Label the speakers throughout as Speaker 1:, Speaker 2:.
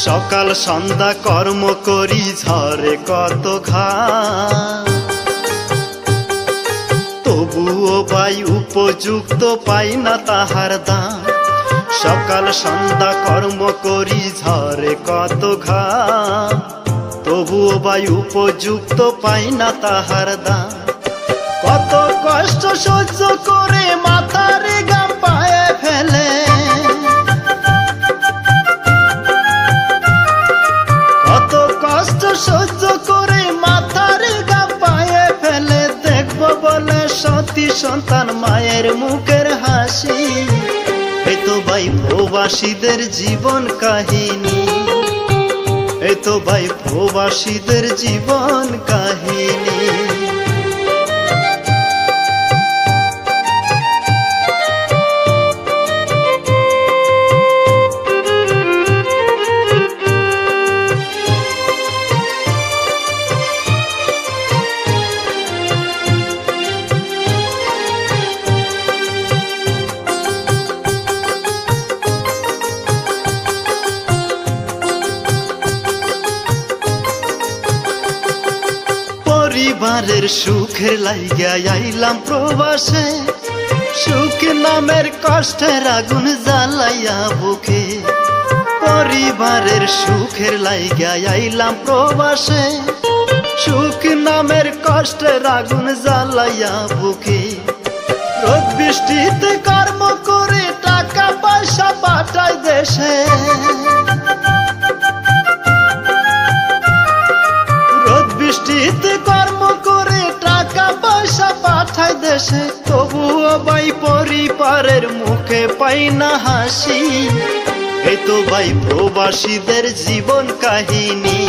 Speaker 1: সকাল সন্ধ্যা কর্ম করি ঝরে কত ঘাম, তবুও পাই উপযুক্ত পাই না তাহার দাম। সকাল সন্ধ্যা কর্ম করি ঝরে কত ঘাম, তবুও পাই উপযুক্ত পাই না তাহার দাম। কত কষ্ট সহ্য করে মাথার ঘাম পায়ে ফেলে, সহ্য করে মাথার ঘাম পায়ে ফেলে, দেখবো বলে সতী সন্তান মায়ের মুখের হাসি। এই তো ভাই প্রবাসীদের জীবন কাহিনী, এই তো ভাই প্রবাসীদের জীবন কাহিনী। পরিবারের সুখের লাইগা আইলাম প্রবাসে, সুখ নামের কষ্টের আগুন জ্বালাইয়া বুকে। পরিবারের সুখের লাইগা আইলাম প্রবাসে, সুখ নামের কষ্টের আগুন জ্বালাইয়া বুকে। রোদ বৃষ্টিতে কর্ম করে টাকা পয়সা পাঠাই দেশে, রোদ বৃষ্টিতে কর্ম করে টাকা পয়সা পাঠাই দেশে, তবুও ভাই পরিবারের মুখে পাই না হাসি। এই তো ভাই প্রবাসীদের জীবন কাহিনী,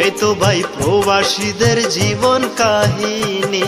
Speaker 1: এই তো ভাই প্রবাসীদের জীবন কাহিনী।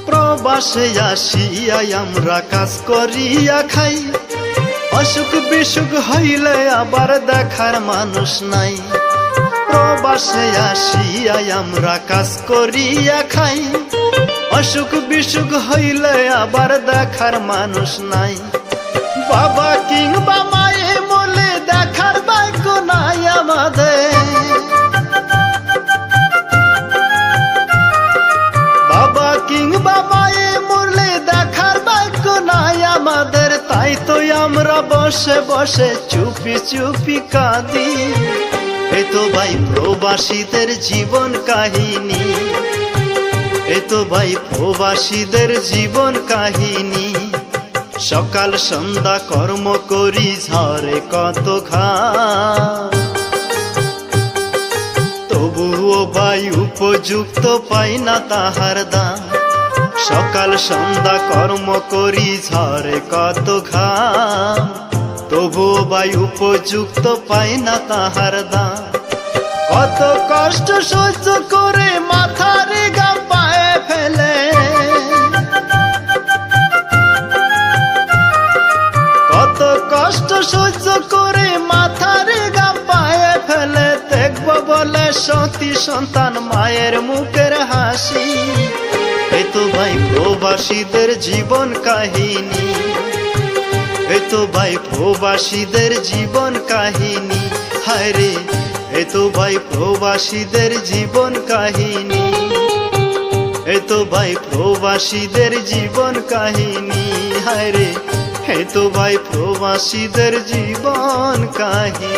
Speaker 1: প্রবাসে আসিয়া আমরা কাজ করিয়া খাই, অসুখ বিসুখ হইলে আবার দেখার মানুষ নাই। প্রবাসে আসিয়া আমরা কাজ করিয়া খাই, অসুখ বিসুখ হইলে আবার দেখার মানুষ নাই। বাবা কিংবা মায়ে বলে দেখার ভাগ্য নাই আমাদের, বাবা কিংবা মায়ে মরলে দেখার ভাগ্য নাই আমাদের। তাই তো আমরা বসে বসে চুপি চুপি কাঁদি। এই তো ভাই প্রবাসীদের জীবন কাহিনী, এই তো ভাই প্রবাসীদের জীবন কাহিনী। সকাল সন্ধ্যা কর্ম করি ঝরে কত ঘাম, তবুও ভাই উপযুক্ত পাই না তাহার দাম। সকাল সন্ধ্যা কর্ম করি ঝরে কত ঘাম, তবুও ভাই উপযুক্ত পাই না তাহার দাম। কত কষ্ট সহ্য করে মাথার ঘাম পায়ে ফেলে, কত কষ্ট সহ্য করে মাথার ঘাম পায়ে ফেলে, দেখবো বলে সতী সন্তান মায়ের মুখের হাসি। এই তো ভাই প্রবাসীদের জীবন কাহিনী, এই তো ভাই প্রবাসীদের জীবন কাহিনী। হায় রে, এই তো ভাই প্রবাসীদের জীবন কাহিনী, এই তো ভাই প্রবাসীদের জীবন কাহিনী। হায় রে, এই তো ভাই প্রবাসীদের জীবন কাহিনী।